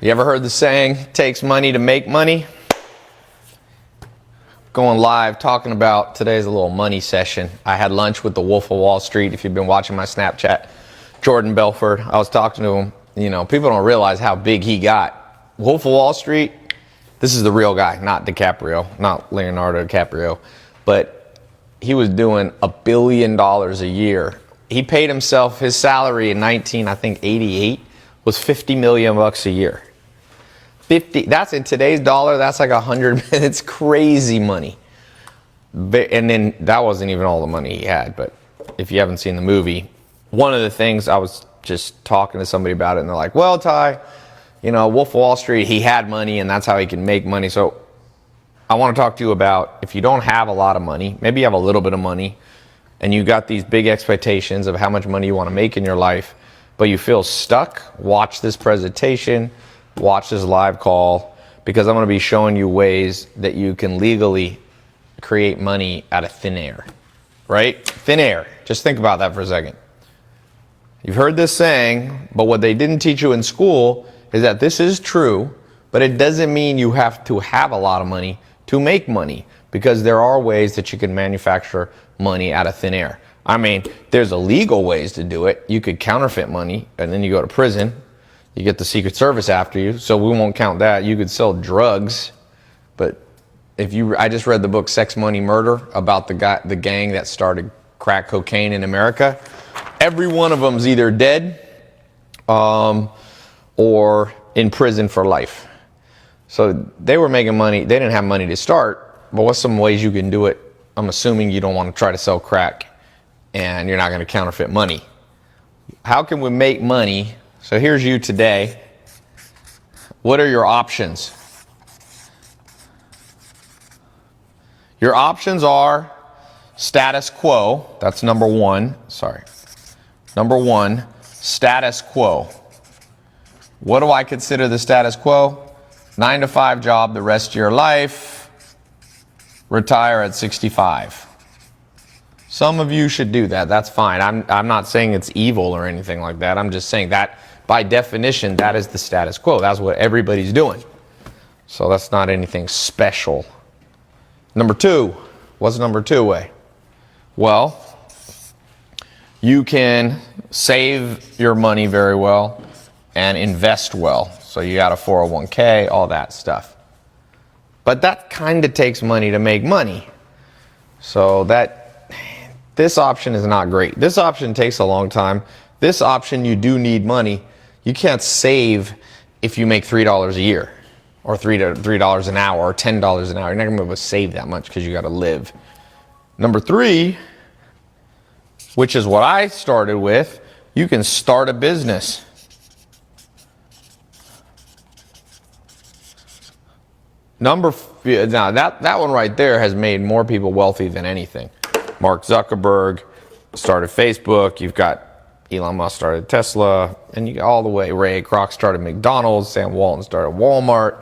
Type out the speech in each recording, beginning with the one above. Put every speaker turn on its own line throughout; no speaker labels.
You ever heard the saying, it takes money to make money? Going live, talking about today's a little money session. I had lunch with the Wolf of Wall Street. If you've been watching my Snapchat, Jordan Belfort, I was talking to him. You know, people don't realize how big he got. Wolf of Wall Street, this is the real guy, not DiCaprio, not Leonardo DiCaprio, but he was doing $1 billion a year. He paid himself, his salary in 1988 was $50 million bucks a year. 50, that's in today's dollar, that's like 100, it's crazy money. And then that wasn't even all the money he had, but if you haven't seen the movie, one of the things I was just talking to somebody about it and they're like, well, Tai, you know, Wolf of Wall Street, he had money and that's how he can make money. So I want to talk to you about if you don't have a lot of money, maybe you have a little bit of money and you got these big expectations of how much money you want to make in your life, but you feel stuck, watch this presentation. Watch this live call because I'm going to be showing you ways that you can legally create money out of thin air, right? Thin air. Just think about that for a second. You've heard this saying, but what they didn't teach you in school is that this is true, but it doesn't mean you have to have a lot of money to make money because there are ways that you can manufacture money out of thin air. I mean, there's illegal ways to do it. You could counterfeit money and then you go to prison. You get the Secret Service after you, so we won't count that. You could sell drugs, but I just read the book Sex, Money, Murder about the gang that started crack cocaine in America. Every one of them's either dead or in prison for life. So they were making money. They didn't have money to start, but what's some ways you can do it? I'm assuming you don't want to try to sell crack and you're not going to counterfeit money. How can we make money? So here's you today. What are your options? Your options are status quo. That's number one. Sorry. Number one, status quo. What do I consider the status quo? 9 to 5 job the rest of your life. Retire at 65. Some of you should do that. That's fine. I'm not saying it's evil or anything like that. I'm just saying that by definition, that is the status quo. That's what everybody's doing. So that's not anything special. Number two, what's number two way? Well, you can save your money very well and invest well. So you got a 401k, all that stuff. But that kind of takes money to make money. So this option is not great. This option takes a long time. This option, you do need money. You can't save if you make $3 a year or $3 an hour or $10 an hour. You're not going to be able to save that much because you got to live. Number three, which is what I started with, you can start a business. Now that one right there has made more people wealthy than anything. Mark Zuckerberg started Facebook. You've got Elon Musk started Tesla, and you got all the way. Ray Kroc started McDonald's. Sam Walton started Walmart.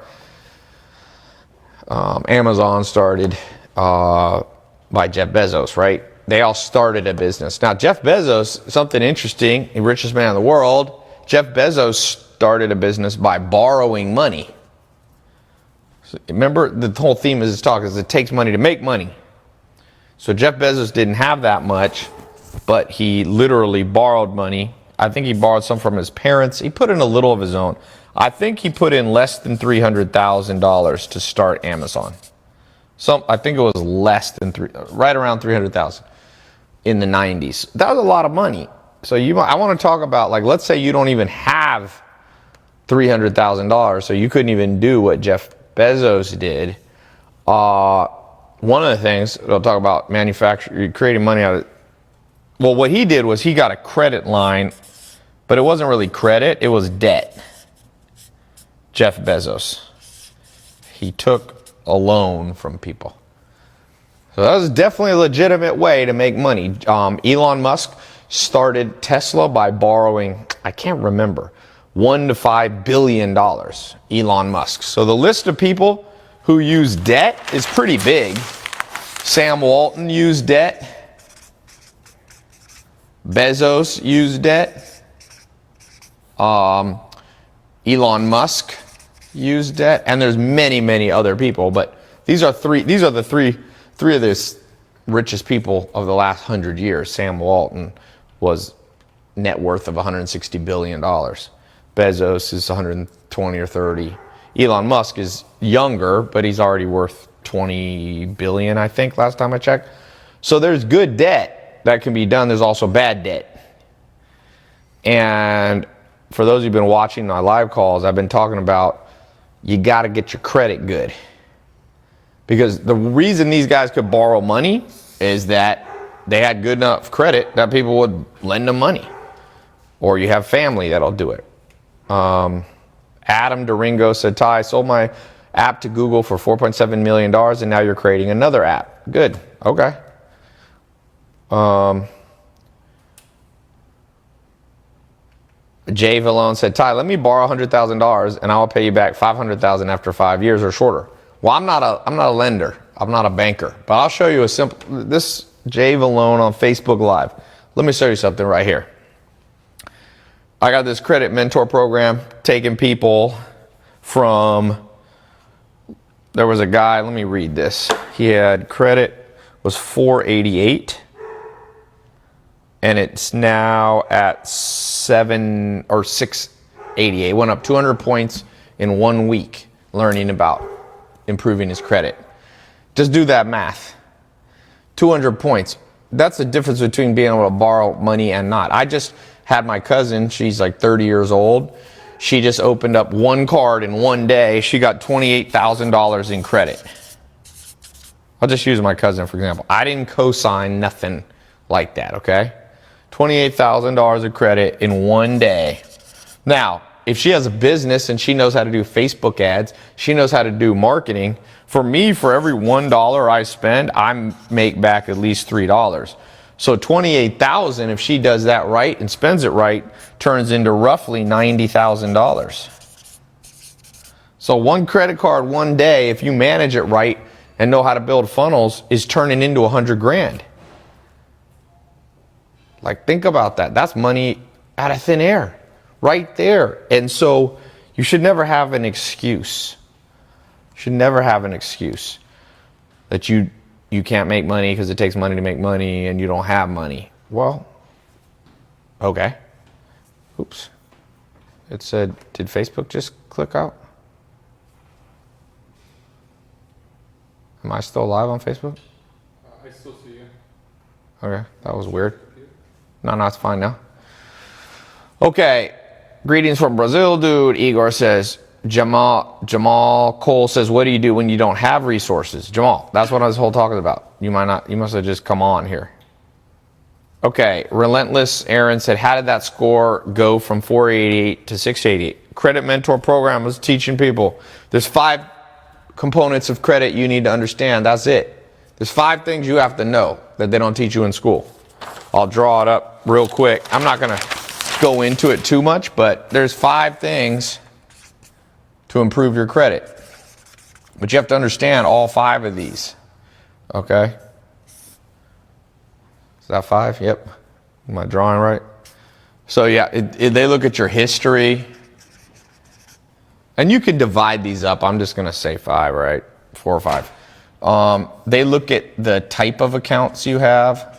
Amazon started by Jeff Bezos, right? They all started a business. Now, Jeff Bezos, something interesting, the richest man in the world, Jeff Bezos started a business by borrowing money. So remember, the whole theme of this talk is it takes money to make money. So Jeff Bezos didn't have that much, but he literally borrowed money. I think he borrowed some from his parents. He put in a little of his own. I think he put in less than $300,000 to start Amazon. I think it was less than right around $300,000 in the 90s. That was a lot of money. So I want to talk about, like, let's say you don't even have $300,000, so you couldn't even do what Jeff Bezos did. One of the things I'll talk about, creating money out of. Well, what he did was he got a credit line, but it wasn't really credit, it was debt. Jeff Bezos. He took a loan from people. So that was definitely a legitimate way to make money. Elon Musk started Tesla by borrowing, I can't remember, $1 to $5 billion. Elon Musk. So the list of people who use debt is pretty big. Sam Walton used debt. Bezos used debt. Elon Musk use debt, and there's many other people, but these are the three of the richest people of the last 100 years. Sam Walton was net worth of $160 billion. Bezos is 120 or 30. Elon Musk is younger, but he's already worth 20 billion, I think, last time I checked. So there's good debt that can be done. There's also bad debt. And for those who've been watching my live calls, I've been talking about you got to get your credit good. Because the reason these guys could borrow money is that they had good enough credit that people would lend them money. Or you have family that'll do it. Adam Duringo said, Tai, sold my app to Google for $4.7 million and now you're creating another app. Good. Okay. Jay Vallone said, Tai, let me borrow $100,000 and I'll pay you back $500,000 after 5 years or shorter. Well, I'm not a lender. I'm not a banker. But I'll show you this Jay Vallone on Facebook Live. Let me show you something right here. I got this credit mentor program taking people from, there was a guy, let me read this. He had credit was 488 and it's now at 688. Went up 200 points in 1 week learning about improving his credit. Just do that math. 200 points. That's the difference between being able to borrow money and not. I just had my cousin, she's like 30 years old. She just opened up one card in one day. She got $28,000 in credit. I'll just use my cousin for example. I didn't co-sign nothing like that, okay? $28,000 of credit in one day. Now, if she has a business and she knows how to do Facebook ads, she knows how to do marketing. For me, for every $1 I spend, I make back at least $3. So $28,000, if she does that right and spends it right, turns into roughly $90,000. So one credit card one day, if you manage it right and know how to build funnels, is turning into 100 grand. Like, think about that. That's money out of thin air right there. And so you should never have an excuse. You should never have an excuse that you can't make money because it takes money to make money and you don't have money. Well, okay. Oops. It said, did Facebook just click out? Am I still live on Facebook?
I still see you.
Okay, that was weird. No, it's fine now. Okay, greetings from Brazil, dude. Igor says, Jamal Cole says, what do you do when you don't have resources? Jamal, that's what I was whole talking about. You must have just come on here. Okay, Relentless Aaron said, how did that score go from 488 to 688? Credit Mentor Program was teaching people. There's 5 components of credit you need to understand. That's it. There's 5 things you have to know that they don't teach you in school. I'll draw it up real quick. I'm not going to go into it too much, but there's 5 things to improve your credit. But you have to understand all 5 of these. Okay? Is that 5? Yep. Am I drawing right? So yeah, they look at your history. And you can divide these up. I'm just going to say 5, right? 4 or 5. They look at the type of accounts you have.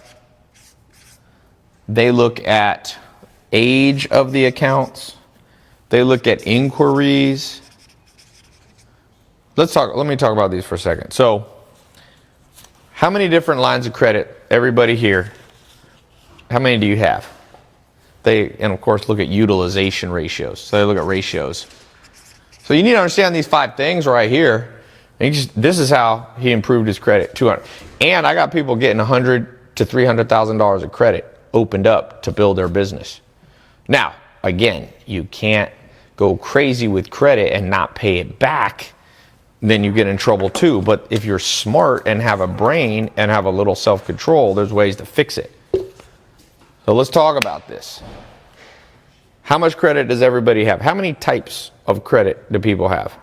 They look at age of the accounts. They look at inquiries. Let me talk about these for a second. So, how many different lines of credit, everybody here, how many do you have? And of course look at utilization ratios. So they look at ratios. So you need to understand these 5 things right here. This is how he improved his credit, 200. And I got people getting $100,000 to $300,000 of credit opened up to build their business. Now, again, you can't go crazy with credit and not pay it back. Then you get in trouble too. But if you're smart and have a brain and have a little self-control, there's ways to fix it. So let's talk about this. How much credit does everybody have? How many types of credit do people have?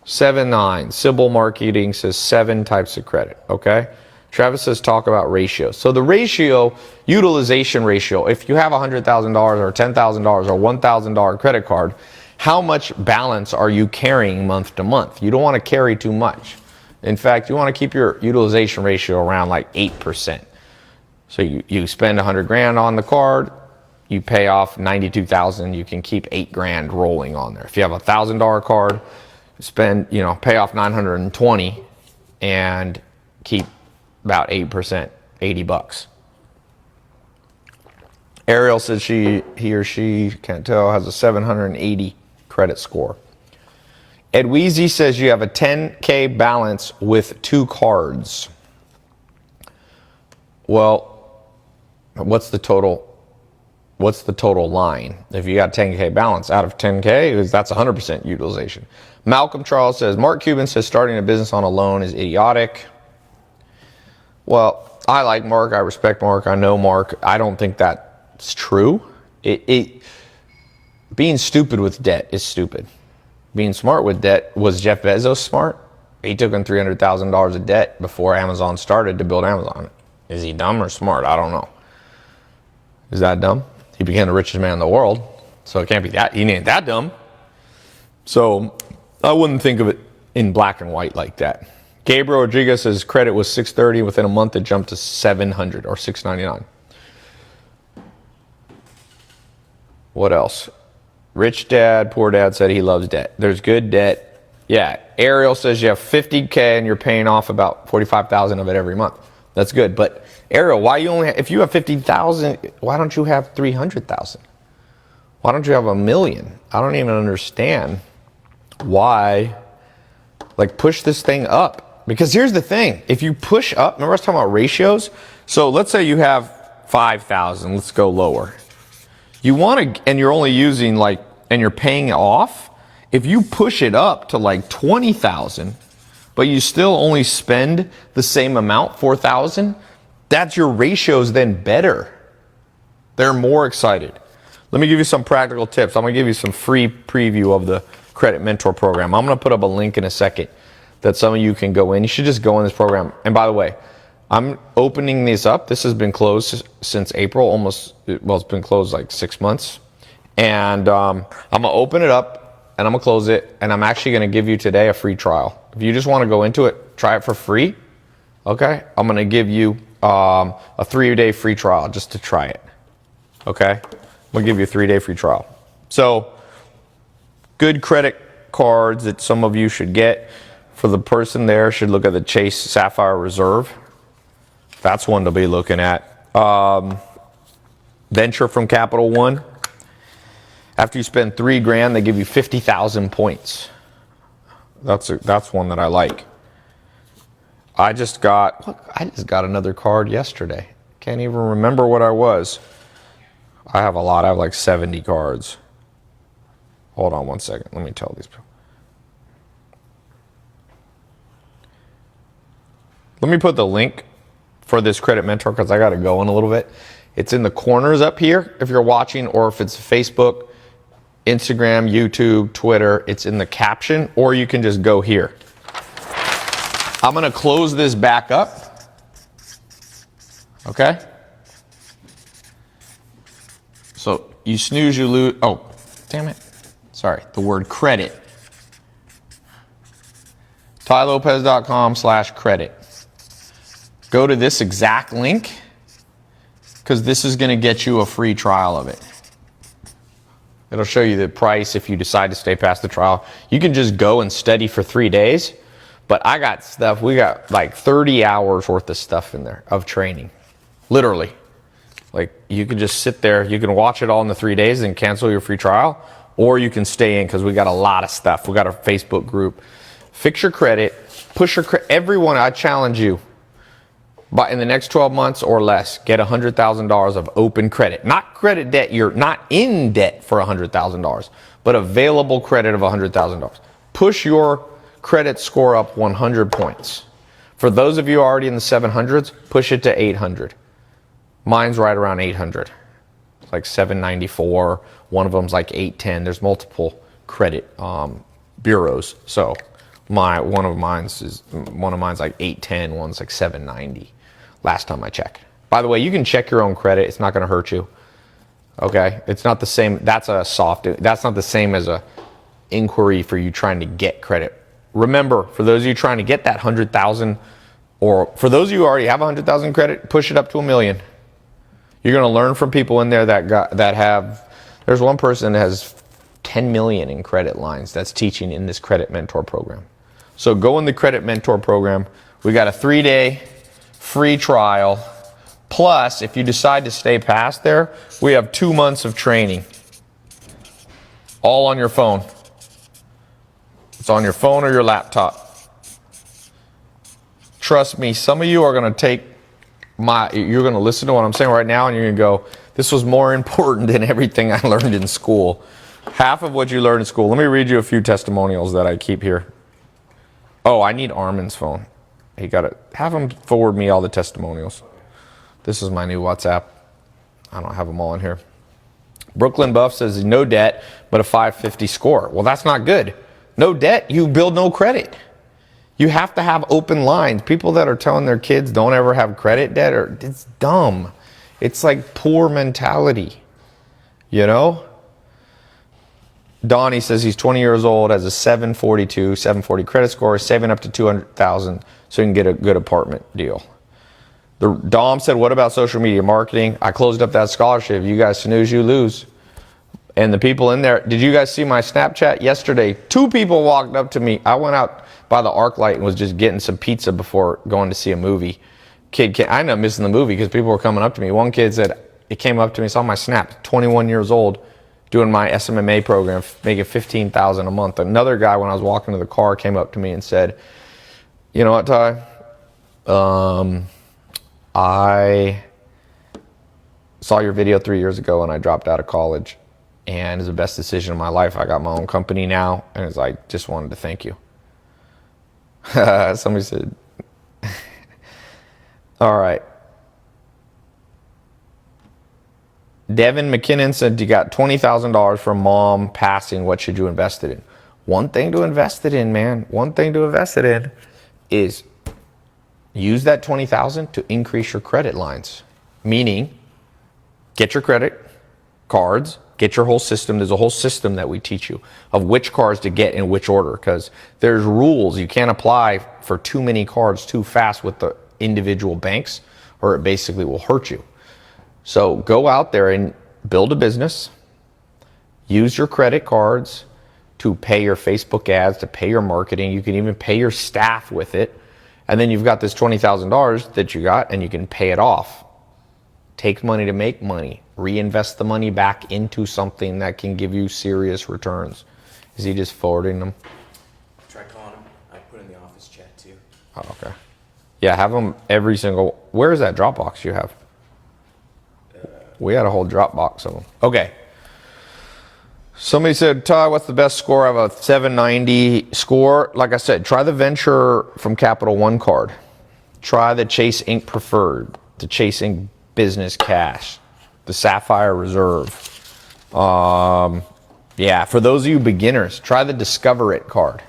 7-9. Sybil Marketing says 7 types of credit. Okay. Travis says talk about ratios. So the ratio, utilization ratio, if you have $100,000 or $10,000 or $1,000 credit card How much balance are you carrying month to month? You don't want to carry too much. In fact, you want to keep your utilization ratio around like 8%. So you spend 100 grand on the card, you pay off 92,000, you can keep 8 grand rolling on there. If you have a $1,000 card, pay off 920 and keep about 8%, 80 bucks. Ariel says he or she, can't tell, has a 780 credit score. Edweezy says you have a 10K balance with 2 cards. Well, what's the total line? If you got 10K balance out of 10K, that's 100% utilization. Malcolm Charles says, Mark Cuban says starting a business on a loan is idiotic. Well, I like Mark. I respect Mark. I know Mark. I don't think that's true. Being stupid with debt is stupid. Being smart with debt, was Jeff Bezos smart? He took in $300,000 of debt before Amazon started to build Amazon. Is he dumb or smart? I don't know. Is that dumb? He became the richest man in the world, so it can't be that. He ain't that dumb. So I wouldn't think of it in black and white like that. Gabriel Rodriguez says credit was 630. Within a month, it jumped to 700 or 699. What else? Rich dad, poor dad said he loves debt. There's good debt. Yeah. Ariel says you have 50K and you're paying off about 45,000 of it every month. That's good. But Ariel, if you have 50,000, why don't you have 300,000? Why don't you have 1 million? I don't even understand why. Push this thing up. Because here's the thing. If you push up, remember I was talking about ratios? So let's say you have 5,000. Let's go lower. You want to, and you're only using and you're paying it off. If you push it up to 20,000, but you still only spend the same amount, 4,000, that's your ratios then better. They're more excited. Let me give you some practical tips. I'm going to give you some free preview of the Credit Mentor program. I'm going to put up a link in a second that some of you can go in. You should just go in this program. And by the way, I'm opening this up. This has been closed since April, it's been closed 6 months. And I'm going to open it up and I'm going to close it. And I'm actually going to give you today a free trial. If you just want to go into it, try it for free. Okay. I'm going to give you a 3-day free trial just to try it. Okay. I'm going to give you a 3-day free trial. So good credit cards that some of you should get. For the person there, should look at the Chase Sapphire Reserve. That's one to be looking at. Venture from Capital One. After you spend $3,000, they give you 50,000 points. That's one that I like. I just got another card yesterday. Can't even remember what I was. I have a lot. I have 70 cards. Hold on one second. Let me tell these people. Let me put the link for this Credit Mentor because I got to go in a little bit. It's in the corners up here if you're watching, or if it's Facebook, Instagram, YouTube, Twitter, it's in the caption, or you can just go here. I'm going to close this back up. Okay? So you snooze, you lose. Oh, damn it. Sorry, the word credit. TaiLopez.com/credit. Go to this exact link because this is going to get you a free trial of it. It'll show you the price if you decide to stay past the trial. You can just go and study for 3 days, but I got stuff. We got 30 hours worth of stuff in there of training. Literally. You can just sit there. You can watch it all in the 3 days and cancel your free trial, or you can stay in because we got a lot of stuff. We got our Facebook group. Fix your credit. Push your credit. Everyone, I challenge you. But in the next 12 months or less, get $100,000 of open credit. Not credit debt. You're not in debt for $100,000, but available credit of $100,000. Push your credit score up 100 points. For those of you already in the 700s, push it to 800. Mine's right around 800. It's 794. One of them's 810. There's multiple credit bureaus. So one of mine's 810. One's 790. Last time I checked. By the way, you can check your own credit. It's not going to hurt you. Okay? It's not the same. That's not the same as inquiry for you trying to get credit. Remember, for those of you trying to get that 100,000, or for those of you who already have 100,000 credit, push it up to $1 million. You're going to learn from people in there that have. There's one person that has 10 million in credit lines that's teaching in this credit mentor program. So go in the credit mentor program. We got a 3-day free trial. Plus, if you decide to stay past there, we have 2 months of training. All on your phone. It's on your phone or your laptop. Trust me, some of you are going to you're going to listen to what I'm saying right now and you're going to go, this was more important than everything I learned in school. Half of what you learned in school. Let me read you a few testimonials that I keep here. Oh, I need Armin's phone. Have him forward me all the testimonials. This is my new WhatsApp. I don't have them all in here. Brooklyn Buff says no debt, but a 550 score. Well, that's not good. No debt, you build no credit. You have to have open lines. People that are telling their kids don't ever have credit debt, it's dumb. It's like poor mentality, you know? Donnie says he's 20 years old, has a 740 credit score, is saving up to $200,000 so he can get a good apartment deal. Dom said, what about social media marketing? I closed up that scholarship. You guys snooze, you lose. And the people in there, did you guys see my Snapchat yesterday? 2 people walked up to me. I went out by the ArcLight and was just getting some pizza before going to see a movie. I ended up missing the movie because people were coming up to me. One kid said, it came up to me, saw my Snap, 21 years old, doing my SMMA program, making $15,000 a month. Another guy, when I was walking to the car, came up to me and said, you know what, Ty? I saw your video 3 years ago and I dropped out of college, and it's the best decision of my life. I got my own company now, and it's like, just wanted to thank you. Somebody said, all right. Devin McKinnon said, you got $20,000 from mom passing. What should you invest it in? One thing to invest it in, man. One thing to invest it in is use that $20,000 to increase your credit lines. Meaning, get your credit cards, get your whole system. There's a whole system that we teach you of which cards to get in which order, because there's rules. You can't apply for too many cards too fast with the individual banks, or it basically will hurt you. So go out there and build a business. Use your credit cards to pay your Facebook ads, to pay your marketing. You can even pay your staff with it. And then you've got this $20,000 that you got, and you can pay it off. Take money to make money. Reinvest the money back into something that can give you serious returns. Is he just forwarding them?
Try calling him. I put in the office chat too.
Oh, okay. Yeah, have them every single. Where is that Dropbox you have? We had a whole Dropbox of them. Okay. Somebody said, Ty, what's the best score? I have a 790 score. Like I said, try the Venture from Capital One card. Try the Chase Inc. Preferred, the Chase Inc. Business Cash, the Sapphire Reserve. Yeah, for those of you beginners, try the Discover It card.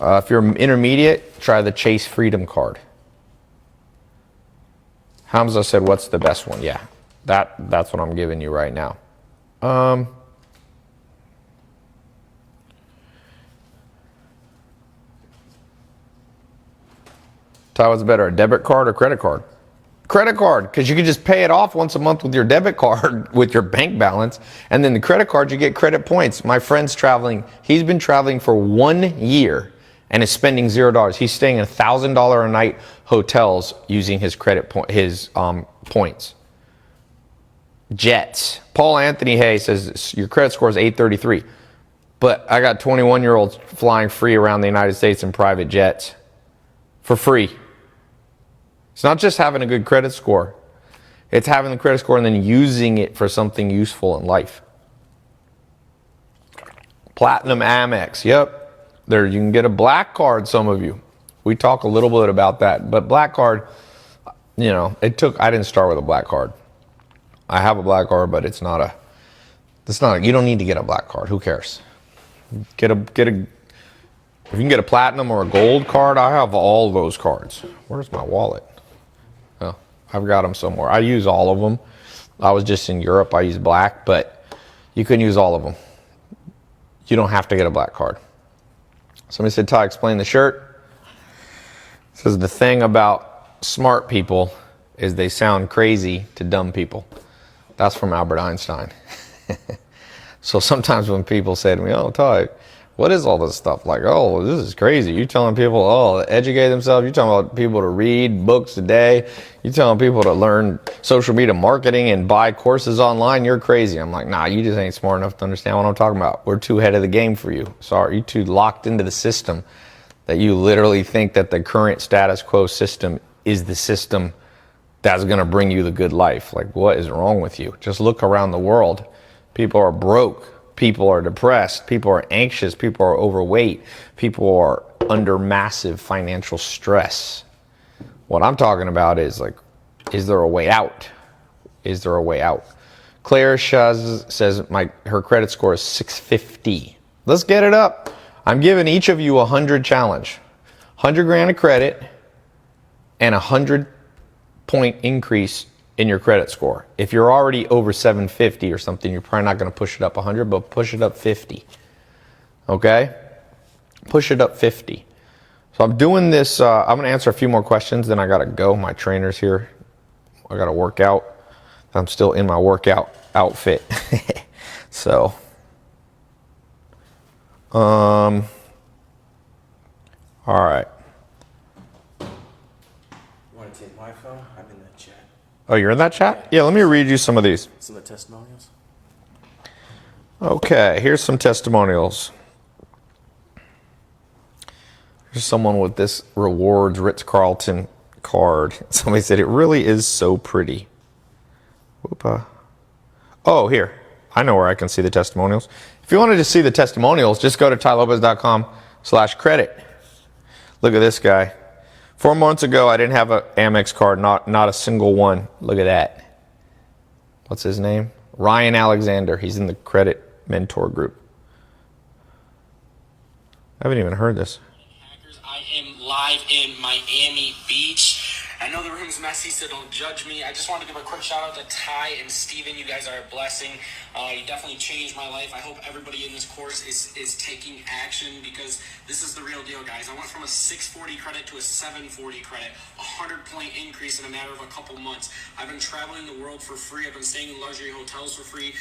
If you're intermediate, try the Chase Freedom card. Hamza said, what's the best one? Yeah, that's what I'm giving you right now. Ty, what's better, a debit card or credit card? Credit card, because you can just pay it off once a month with your debit card with your bank balance. And then the credit card, you get credit points. My friend's traveling. He's been traveling for 1 year and is spending $0. He's staying in $1,000 a night hotels using his points. Jets. Paul Anthony Hay says your credit score is 833. But I got 21-year-olds flying free around the United States in private jets for free. It's not just having a good credit score. It's having the credit score and then using it for something useful in life. Platinum Amex. Yep. There, you can get a black card, some of you. We talk a little bit about that. But black card, you know, I didn't start with a black card. I have a black card, but it's not you don't need to get a black card. Who cares? If you can get a platinum or a gold card, I have all those cards. Where's my wallet? Oh, I've got them somewhere. I use all of them. I was just in Europe. I use black, but you can use all of them. you don't have to get a black card. Somebody said, Tai, explain the shirt. It says the thing about smart people is they sound crazy to dumb people. That's from Albert Einstein. So sometimes when people say to me, oh, Tai, what is all this stuff? Like, oh, this is crazy. You telling people, oh, to educate themselves. You talking about people to read books a day. You telling people to learn social media marketing and buy courses online. You're crazy. I'm like, nah, you just ain't smart enough to understand what I'm talking about. We're too ahead of the game for you. Sorry, you too locked into the system that you literally think that the current status quo system is the system that's going to bring you the good life. Like, what is wrong with you? Just look around the world. People are broke. People are depressed. People are anxious. People are overweight. People are under massive financial stress. What I'm talking about is like, is there a way out? Is there a way out? Claire says her credit score is 650. Let's get it up. I'm giving each of you 100 challenge. 100 grand of credit and 100-point increase in your credit score. If you're already over 750 or something, you're probably not going to push it up 100, but push it up 50. Okay? Push it up 50. So I'm doing this. I'm going to answer a few more questions, then I got to go. My trainer's here. I got to work out. I'm still in my workout outfit. So, all right.
You want to take my phone? I'm in the chat.
Oh, you're in that chat? Yeah, let me read you some of these.
Some of the testimonials?
Okay, here's some testimonials. Here's someone with this rewards Ritz-Carlton card. Somebody said, it really is so pretty. Whoopa. Oh, here. I know where I can see the testimonials. If you wanted to see the testimonials, just go to tailopez.com/credit. Look at this guy. 4 months ago, I didn't have an Amex card, not a single one. Look at that. What's his name? Ryan Alexander. He's in the credit mentor group. I haven't even heard this.
I am live in Miami Beach. I know the room's messy, so don't judge me. I just wanted to give a quick shout out to Tai and Steven. You guys are a blessing. You definitely changed my life. I hope everybody in this course is taking action, because this is the real deal, guys. I went from a 640 credit to a 740 credit, 100-point increase in a matter of a couple months. I've been traveling the world for free. I've been staying in luxury hotels for free,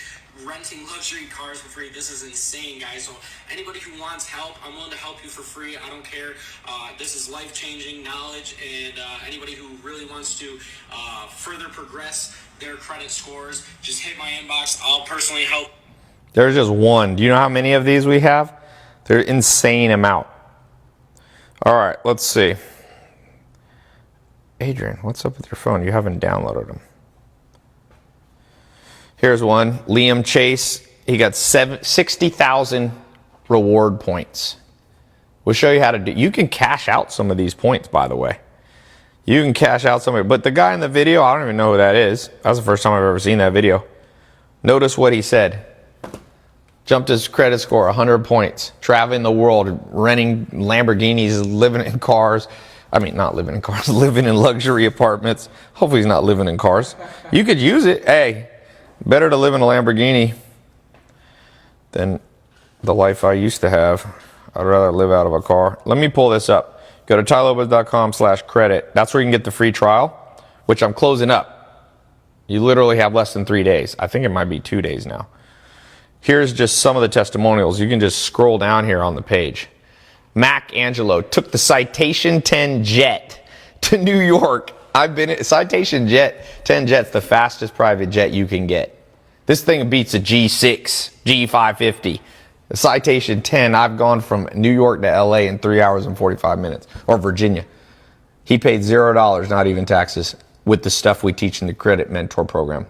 renting luxury cars for free. This is insane, guys. So anybody who wants help, I'm willing to help you for free. I don't care. This is life-changing knowledge, and anybody who really wants to further progress their credit scores, just hit my inbox. I'll personally help.
There's just one. Do you know how many of these we have? They're an insane amount. All right, let's see. Adrian, what's up with your phone? You haven't downloaded them. Here's one. Liam Chase. He got 60,000 reward points. We'll show you how to do. You can cash out some of these points, by the way. You can cash out some of it. But the guy in the video, I don't even know who that is. That's the first time I've ever seen that video. Notice what he said. Jumped his credit score 100 points. Traveling the world, renting Lamborghinis, living in cars. I mean, not living in cars, living in luxury apartments. Hopefully he's not living in cars. You could use it. Hey, better to live in a Lamborghini than the life I used to have. I'd rather live out of a car. Let me pull this up. Go to tailopez.com/credit. That's where you can get the free trial, which I'm closing up. You literally have less than 3 days. I think it might be 2 days now. Here's just some of the testimonials. You can just scroll down here on the page. Mac Angelo took the Citation 10 jet to New York. I've been in Citation 10 jet's the fastest private jet you can get. This thing beats a G6, G550. The Citation 10, I've gone from New York to LA in 3 hours and 45 minutes, or Virginia. He paid $0, not even taxes, with the stuff we teach in the credit mentor program.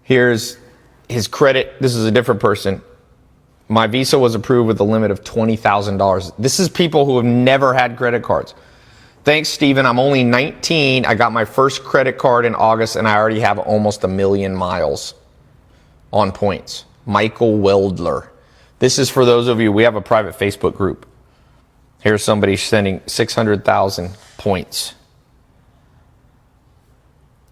Here's his credit. This is a different person. My visa was approved with a limit of $20,000. This is people who have never had credit cards. Thanks, Steven. I'm only 19. I got my first credit card in August, and I already have almost 1 million miles on points. Michael Weldler. This is for those of you, we have a private Facebook group. Here's somebody sending 600,000 points.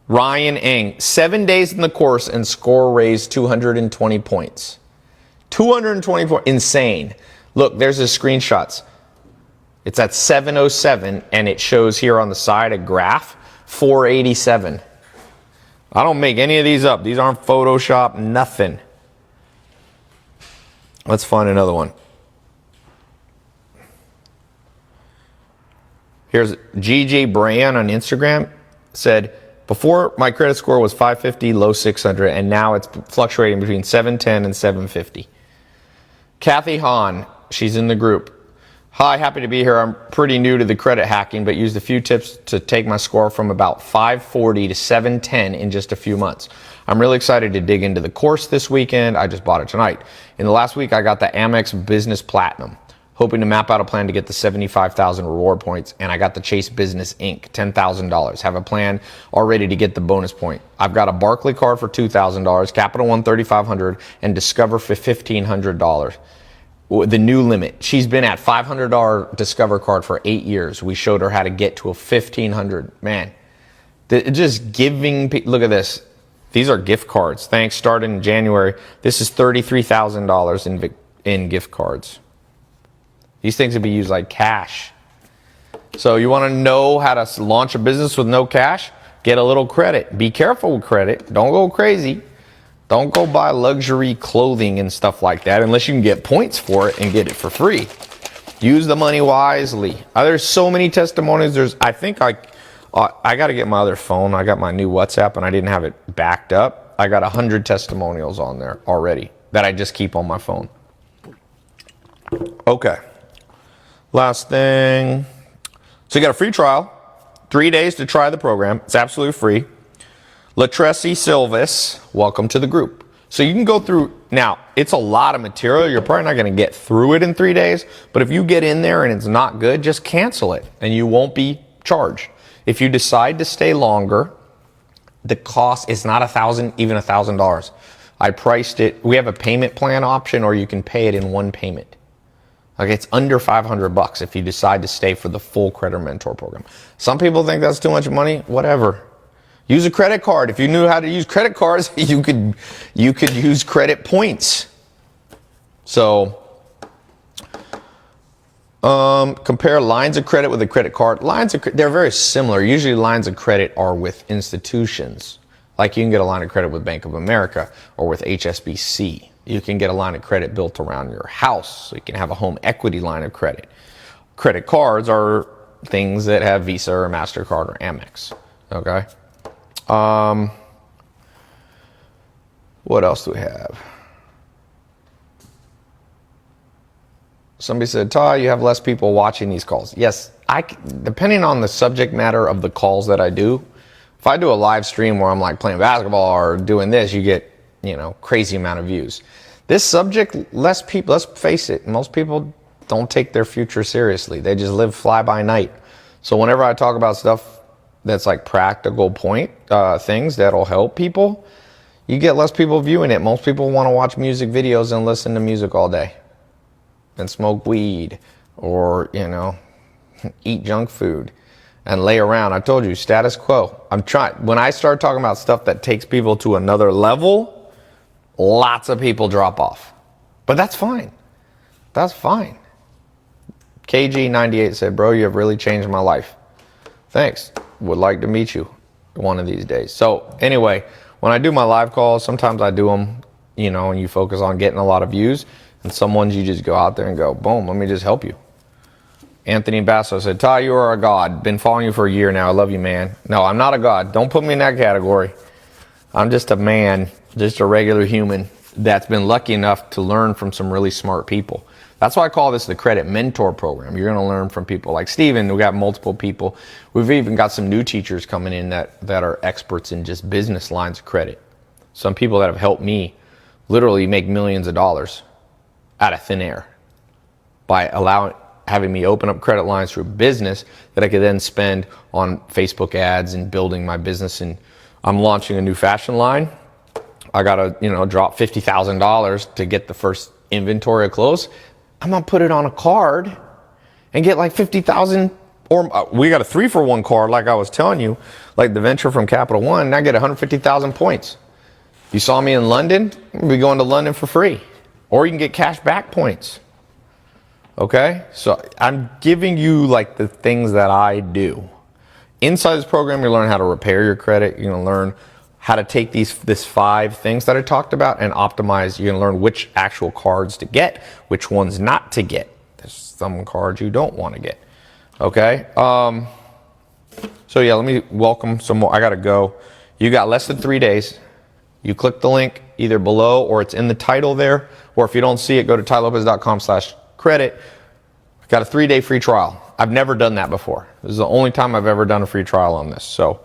Ryan Eng, 7 days in the course and score raised 220 points. 224, insane. Look, there's the screenshots. It's at 707, and it shows here on the side a graph, 487. I don't make any of these up. These aren't Photoshop, nothing. Let's find another one. Here's GJ Brand on Instagram, said, before my credit score was 550, low 600, and now it's fluctuating between 710 and 750. Kathy Hahn, she's in the group. Hi, happy to be here. I'm pretty new to the credit hacking, but used a few tips to take my score from about 540 to 710 in just a few months. I'm really excited to dig into the course this weekend. I just bought it tonight. In the last week, I got the Amex Business Platinum, hoping to map out a plan to get the 75,000 reward points, and I got the Chase Business Inc. $10,000. Have a plan already to get the bonus point. I've got a Barclay card for $2,000, Capital One $3,500, and Discover for $1,500. The new limit. She's been at $500 Discover card for 8 years. We showed her how to get to a $1,500. Man, just giving. Look at this. These are gift cards. Thanks. Started in January. This is $33,000 in gift cards. These things would be used like cash. So you want to know how to launch a business with no cash? Get a little credit. Be careful with credit. Don't go crazy. Don't go buy luxury clothing and stuff like that unless you can get points for it and get it for free. Use the money wisely. There's so many testimonies. I think I got to get my other phone. I got my new WhatsApp and I didn't have it backed up. I got 100 testimonials on there already that I just keep on my phone. Okay. Last thing. So you got a free trial, 3 days to try the program. It's absolutely free. Latresi Silvis, welcome to the group. So you can go through, now it's a lot of material. You're probably not going to get through it in 3 days, but if you get in there and it's not good, just cancel it and you won't be charged. If you decide to stay longer, the cost is not even $1,000. I priced it. We have a payment plan option, or you can pay it in one payment. Okay, it's under $500 if you decide to stay for the full Credit Mentor program. Some people think that's too much money. Whatever. Use a credit card. If you knew how to use credit cards, you could use credit points. So compare lines of credit with a credit card. They're very similar. Usually lines of credit are with institutions. Like you can get a line of credit with Bank of America or with HSBC. You can get a line of credit built around your house. So you can have a home equity line of credit. Credit cards are things that have Visa or MasterCard or Amex. Okay. What else do we have? Somebody said, Tai, you have less people watching these calls. Yes, depending on the subject matter of the calls that I do, if I do a live stream where I'm like playing basketball or doing this, you get, crazy amount of views. This subject, less people, let's face it, most people don't take their future seriously. They just live fly by night. So whenever I talk about stuff that's like practical things that'll help people, you get less people viewing it. Most people want to watch music videos and listen to music all day and smoke weed or, eat junk food and lay around. I told you, status quo. When I start talking about stuff that takes people to another level, lots of people drop off. But that's fine. That's fine. KG98 said, bro, you have really changed my life. Thanks. Would like to meet you one of these days. So anyway, when I do my live calls, sometimes I do them, and you focus on getting a lot of views. And some ones you just go out there and go, boom, let me just help you. Anthony Basso said, Tai, you are a god. Been following you for a year now. I love you, man. No, I'm not a god. Don't put me in that category. I'm just a man, just a regular human that's been lucky enough to learn from some really smart people. That's why I call this the Credit Mentor Program. You're going to learn from people like Steven. We got multiple people. We've even got some new teachers coming in that are experts in just business lines of credit. Some people that have helped me literally make millions of dollars out of thin air by having me open up credit lines through business that I could then spend on Facebook ads and building my business. And I'm launching a new fashion line. I got to, drop $50,000 to get the first inventory of clothes. I'm going to put it on a card and get like 50,000, or we got a 3-for-1 card. Like I was telling you, like the venture from Capital One, and I get 150,000 points. You saw me in London, we'll be going to London for free. or you can get cash back points. Okay, so I'm giving you like the things that I do. Inside this program, you learn how to repair your credit. You're gonna learn how to take this 5 things that I talked about and optimize. You're gonna learn which actual cards to get, which ones not to get. There's some cards you don't want to get. Okay. So yeah, let me welcome some more. I gotta go. You got less than 3 days. You click the link either below or it's in the title there, or if you don't see it, go to tailopez.com/credit. Got a 3-day free trial. I've never done that before. This is the only time I've ever done a free trial on this. So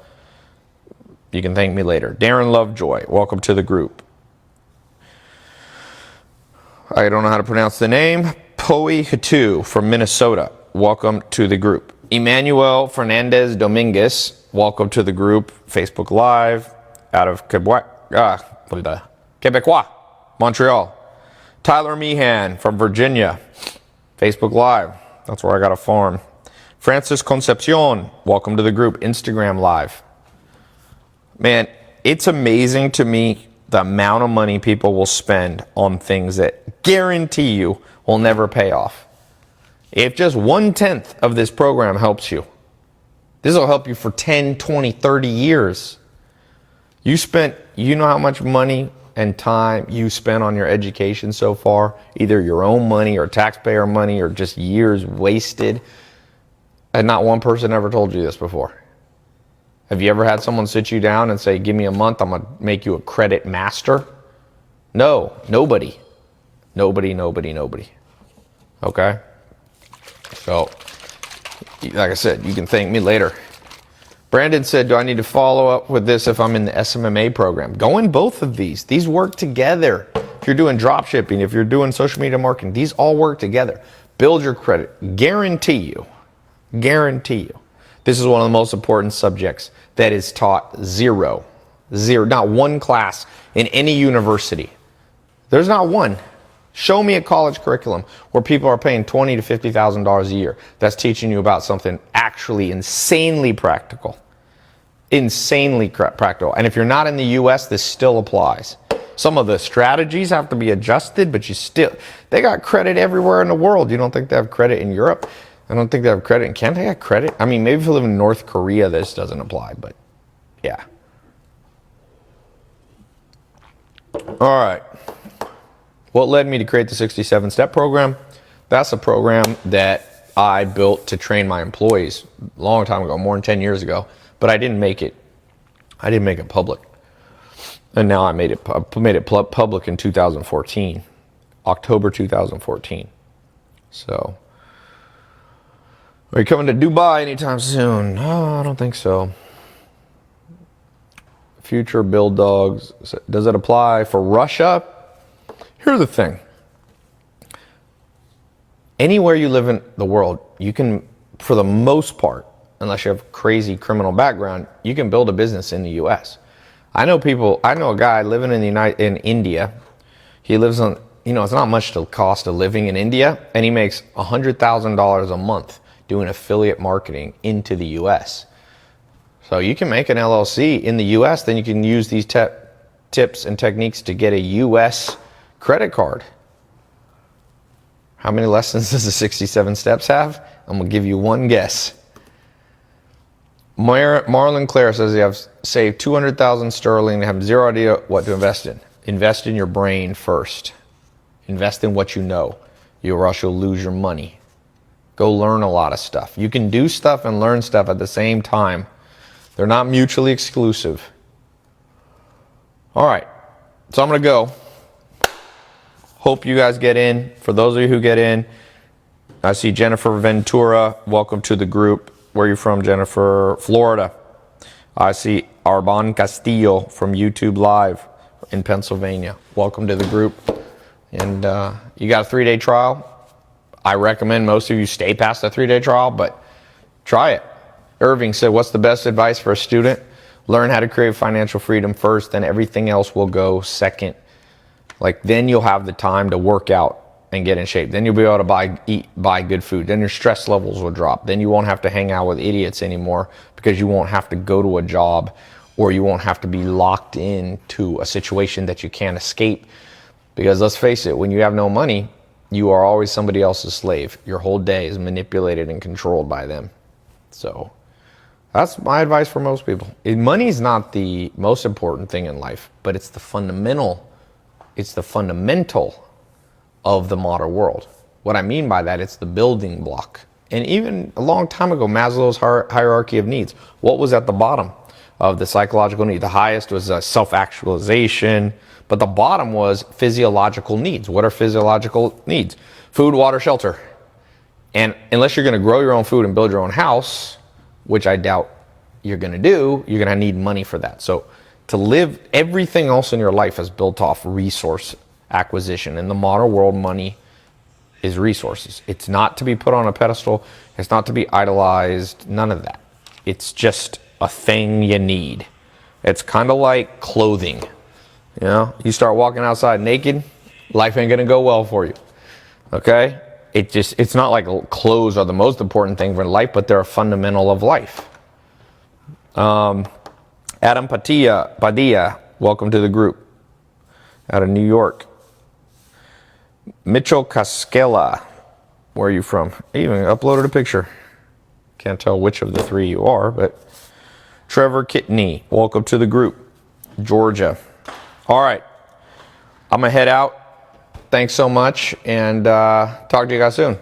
you can thank me later. Darren Lovejoy, welcome to the group. I don't know how to pronounce the name. Poi Hatu from Minnesota, welcome to the group. Emmanuel Fernandez Dominguez, welcome to the group. Facebook Live out of Quebecois, Montreal. Tyler Meehan from Virginia, Facebook Live. That's where I got a farm. Francis Concepcion, welcome to the group. Instagram Live. Man, it's amazing to me the amount of money people will spend on things that guarantee you will never pay off. If just 1/10 of this program helps you, this will help you for 10, 20, 30 years. You know how much money and time you spent on your education so far, either your own money or taxpayer money or just years wasted, and not one person ever told you this before. Have you ever had someone sit you down and say, give me a month, I'm going to make you a credit master? No, nobody. Nobody. Okay? So, like I said, you can thank me later. Brandon said, do I need to follow up with this if I'm in the SMMA program? Go in both of these. These work together. If you're doing drop shipping, if you're doing social media marketing, these all work together. Build your credit. Guarantee you. This is one of the most important subjects that is taught zero, not one class in any university. There's not one. Show me a college curriculum where people are paying $20,000 to $50,000 a year that's teaching you about something actually insanely practical. And if you're not in the US, this still applies. Some of the strategies have to be adjusted, but they got credit everywhere in the world. You don't think they have credit in Europe? I don't think they have credit in Canada. They got credit. I mean, maybe if you live in North Korea, this doesn't apply, but yeah. All right. What led me to create the 67-step program? That's a program that I built to train my employees a long time ago, more than 10 years ago, but I didn't make it public. And now I made it public in 2014, October 2014. So, are you coming to Dubai anytime soon? No, I don't think so. Future build dogs. Does it apply for Russia? Here's the thing. Anywhere you live in the world, you can, for the most part, unless you have a crazy criminal background, you can build a business in the U.S. I know a guy living in India. He lives on, it's not much to cost of living in India, and he makes $100,000 a month doing affiliate marketing into the U.S. So you can make an LLC in the U.S., then you can use these tips and techniques to get a U.S. credit card. How many lessons does the 67 steps have? I'm going to give you one guess. Marlon Clare says you have saved 200,000 sterling and have zero idea what to invest in. Invest in your brain first. Invest in what you know, or else you'll lose your money. Go learn a lot of stuff. You can do stuff and learn stuff at the same time. They're not mutually exclusive. All right, so I'm going to go. Hope you guys get in. For those of you who get in, I see Jennifer Ventura. Welcome to the group. Where are you from, Jennifer? Florida. I see Arban Castillo from YouTube Live in Pennsylvania. Welcome to the group. And you got a 3-day trial. I recommend most of you stay past the 3-day trial, but try it. Irving said, what's the best advice for a student? Learn how to create financial freedom first, then everything else will go second. Then you'll have the time to work out and get in shape. Then you'll be able to buy good food. Then your stress levels will drop. Then you won't have to hang out with idiots anymore because you won't have to go to a job, or you won't have to be locked into a situation that you can't escape Because let's face it, when you have no money, you are always somebody else's slave. Your whole day is manipulated and controlled by them. So that's my advice for most people. Money is not the most important thing in life, but it's the fundamental of the modern world. What I mean by that, it's the building block. And even a long time ago, Maslow's hierarchy of needs, what was at the bottom of the psychological need? The highest was self-actualization, but the bottom was physiological needs. What are physiological needs? Food, water, shelter. And unless you're going to grow your own food and build your own house, which I doubt you're going to do, you're going to need money for that. So to live, everything else in your life is built off resource acquisition. In the modern world, money is resources. It's not to be put on a pedestal. It's not to be idolized. None of that. It's just a thing you need. It's kind of like clothing. You know, you start walking outside naked, life ain't going to go well for you. Okay? It's not like clothes are the most important thing for life, but they're a fundamental of life. Adam Padilla, welcome to the group. Out of New York. Mitchell Cascella, where are you from? I even uploaded a picture. Can't tell which of the three you are, but Trevor Kitney, welcome to the group. Georgia. All right, I'm gonna head out. Thanks so much, and talk to you guys soon.